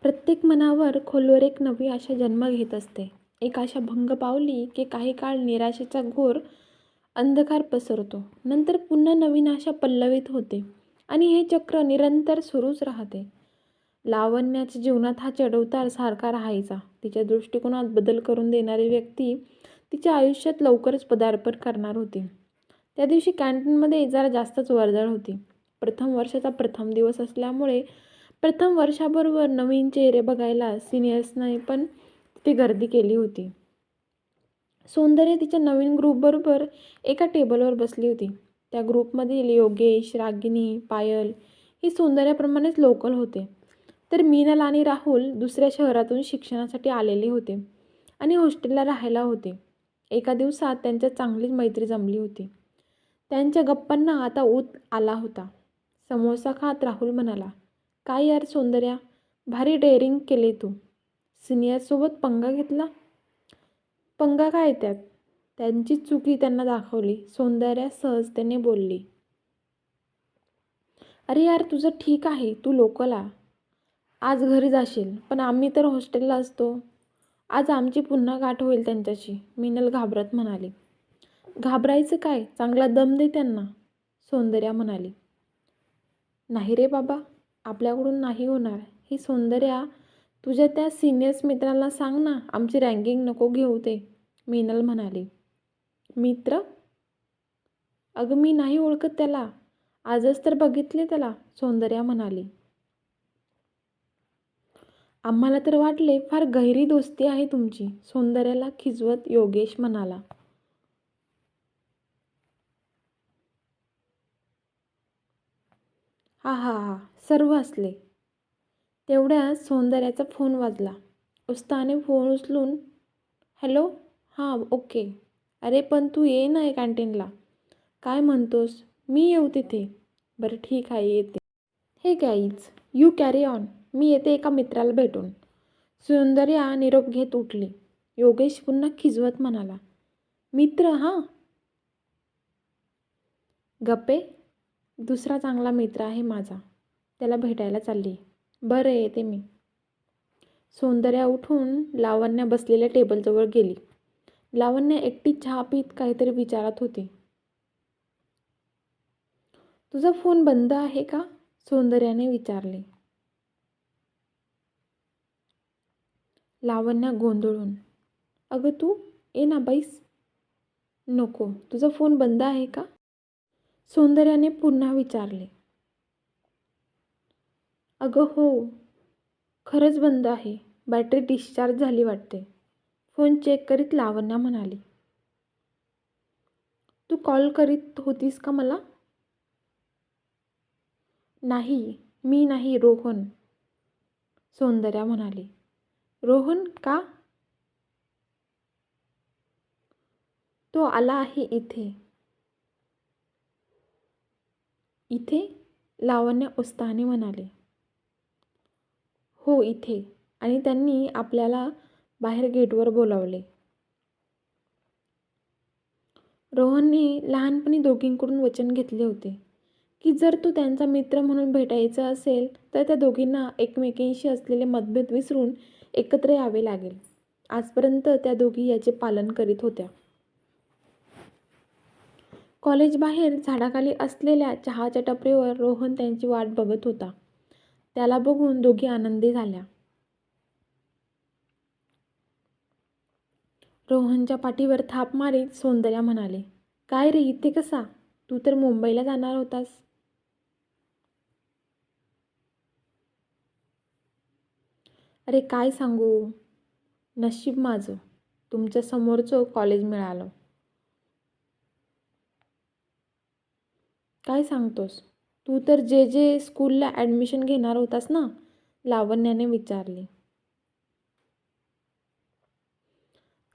प्रत्येक मनावर खोलवर एक नवी आशा जन्म घेत असते. एक आशा भंग पावली की काही काळ निराशेचा घोर अंधकार पसरतो. नंतर पुन्हा नवीन आशा पल्लवित होते आणि हे चक्र निरंतर सुरूच राहते. लावण्याच्या जीवनात हा चढउतार सारखा राहायचा. तिच्या दृष्टिकोनात बदल करून देणारी व्यक्ती तिच्या आयुष्यात लवकरच पदार्पण करणार होती. त्या दिवशी कॅन्टीनमध्ये जरा जास्तच वर्दळ होती. प्रथम वर्षाचा प्रथम दिवस असल्यामुळे प्रथम वर्षाबरोबर नवीन चेहरे बघायला सिनियर्सने पण तिथे गर्दी केली होती. सौंदर्य तिच्या नवीन ग्रुपबरोबर एका टेबलवर बसली होती. त्या ग्रुपमधील योगेश, रागिनी, पायल ही सौंदर्याप्रमाणेच लोकल होते. तर मीनल आणि राहुल दुसऱ्या शहरातून शिक्षणासाठी आलेले होते आणि हॉस्टेलला राहायला होते. एका दिवसात त्यांच्यात चांगलीच मैत्री जमली होती. त्यांच्या गप्पांना आता ऊत आला होता. समोसा खात राहुल म्हणाला, "काय यार सौंदर्या, भारी डेअरिंग केले तू. सिनियरसोबत पंगा घेतला." "पंगा काय त्यात? त्यांचीच चुकी त्यांना दाखवली," सौंदर्या सहजतेने बोलली. "अरे यार तुझं ठीक आहे, तू लोकल आज घरी जाशील, पण आम्ही तर हॉस्टेलला असतो. आज आमची पुन्हा गाठ होईल त्यांच्याशी," मीनल घाबरत म्हणाली. "घाबरायचं काय, चांगला दम दे त्यांना," सौंदर्या म्हणाली. "नाही रे बाबा, आपल्याकडून नाही होणार." "ही सौंदर्या, तुझ्या त्या सिनियर्स मित्राला सांग ना, आमची रँकिंग नको घेऊ ते," मीनल म्हणाली. "मित्र? अगं मी नाही ओळखत त्याला, आजच तर बघितले त्याला," सौंदर्या म्हणाली. "आम्हाला तर वाटले फार गहिरी दोस्ती आहे तुमची," सौंदर्याला खिजवत योगेश म्हणाला. "हा हा हा, सर्व असले." तेवढ्यात सौंदर्याचा फोन वाजला. उत्साहाने फोन उचलून, "हॅलो, हां ओके. अरे पण तू ये ना कॅन्टीनला." "काय म्हणतोस? मी येऊ तिथे?" "बरं ठीक आहे, येते." "हे गाईज, यू कॅरी ऑन. मी येते एका मित्राला भेटून." सौंदर्या निरोप घेत उठली. योगेश पुन्हा खिजवत म्हणाला, "मित्र हां? गप्पे, दुसरा चांगला मित्र आहे माझा. त्याला भेटायला चालली." "बरं येते मी." सौंदर्या उठून लावण्या बसलेल्या टेबलजवळ गेली. लावण्या एकटी चहा पीत काहीतरी विचारत होती. "तुझा फोन बंद आहे का?" सौंदर्याने विचारले. लावण्या गोंधळून, "अगं तू ये ना बैस." "नको, तुझा फोन बंद आहे का?" सौंदर्याने पुन्हा विचारले. "अगं हो, खरंच बंद आहे. बॅटरी डिस्चार्ज झाली वाटते." फोन चेक करीत लावण्या म्हणाली. "तू कॉल करीत होतीस का मला?" "नाही, मी नाही, रोहन," सौंदर्या म्हणाली. "रोहन का?" "तो आला आहे इथे." "इथे?" लावण्या उत्साहाने म्हणाले. "हो इथे, आणि त्यांनी आपल्याला बाहेर गेटवर बोलावले." रोहनने लहानपणी दोघींकडून वचन घेतले होते की जर तो त्यांचा मित्र म्हणून भेटायचा असेल तर त्या दोघींना एकमेकींशी असलेले मतभेद विसरून एकत्र यावे लागेल. आजपर्यंत त्या दोघी याचे पालन करीत होत्या. कॉलेजबाहेर झाडाखाली असलेल्या चहाच्या टपरीवर रोहन त्यांची वाट बघत होता. त्याला बघून दोघी आनंदी झाल्या. रोहनच्या पाठीवर थाप मारीत सौंदर्या म्हणाले, "काय रे इथे कसा? तू तर मुंबईला जाणार होतास." "अरे काय सांगू, नशीब माझं तुमच्या समोरचं कॉलेज मिळालं." "काय सांगतोस? तू तर जे जे स्कूलला ॲडमिशन घेणार होतास ना?" लावण्याने विचारले.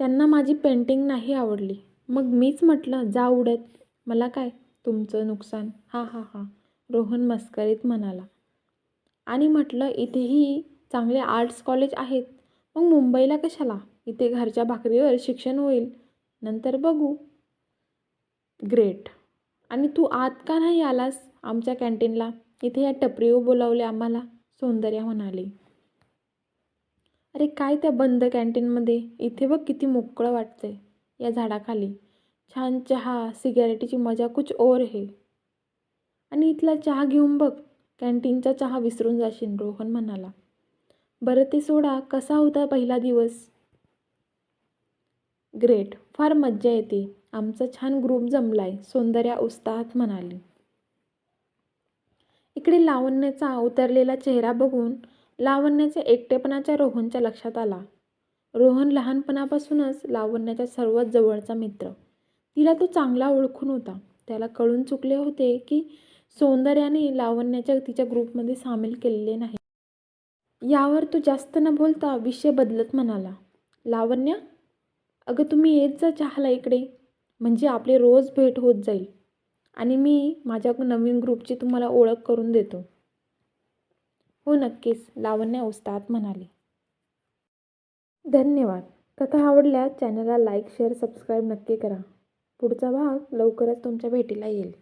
"त्यांना माझी पेंटिंग नाही आवडली. मग मीच म्हटलं जा उडत. मला काय, तुमचं नुकसान." "हा हा हा," रोहन मस्करीत म्हणाला. "आणि म्हटलं इथेही चांगले आर्ट्स कॉलेज आहेत. मग मुंबईला कशाला? इथे घरच्या भाकरीवर शिक्षण होईल. नंतर बघू." "ग्रेट. आणि तू आत का नाही आलास आमच्या कॅन्टीनला? इथे या टपरीवर बोलावले आम्हाला," सौंदर्या म्हणाली. अरे काय त्या बंद कॅन्टीनमध्ये, इथे बघ किती मोकळं वाटतंय या झाडाखाली. छान चहा, सिगारेटची मजा कुछ और है. आणि इथला चहा घेऊन बघ, कॅन्टीनचा चहा विसरून जाशील, रोहन म्हणाला. बरं ते सोडा, कसा होता पहिला दिवस? ग्रेट, फार मज्जा येते. आमचा छान ग्रुप जमलाय, सौंदर्या उत्साहात म्हणाली. इकडे लावण्याचा उतरलेला चेहरा बघून लावण्याच्या एकटेपणाच्या रोहनच्या लक्षात आला. रोहन लहानपणापासूनच लावण्याचा सर्वात जवळचा मित्र. तिला तो चांगला ओळखून होता. त्याला कळून चुकले होते की सौंदर्याने लावण्याच्या तिच्या ग्रुपमध्ये सामील केलेले नाही. यावर तो जास्त न बोलता विषय बदलत म्हणाला, लावण्या, अगं तुम्ही येत जा चहाला इकडे, म्हणजे आपली रोज भेट होत जाईल आणि मी माझ्या नवीन ग्रुपची तुम्हाला ओळख करून देतो. हो नक्कीच, लावण्या उत्साहात म्हणाली. धन्यवाद. कथा आवडल्यास चॅनलला लाईक, शेअर, सबस्क्राईब नक्की करा. पुढचा भाग लवकरच तुमच्या भेटीला येईल.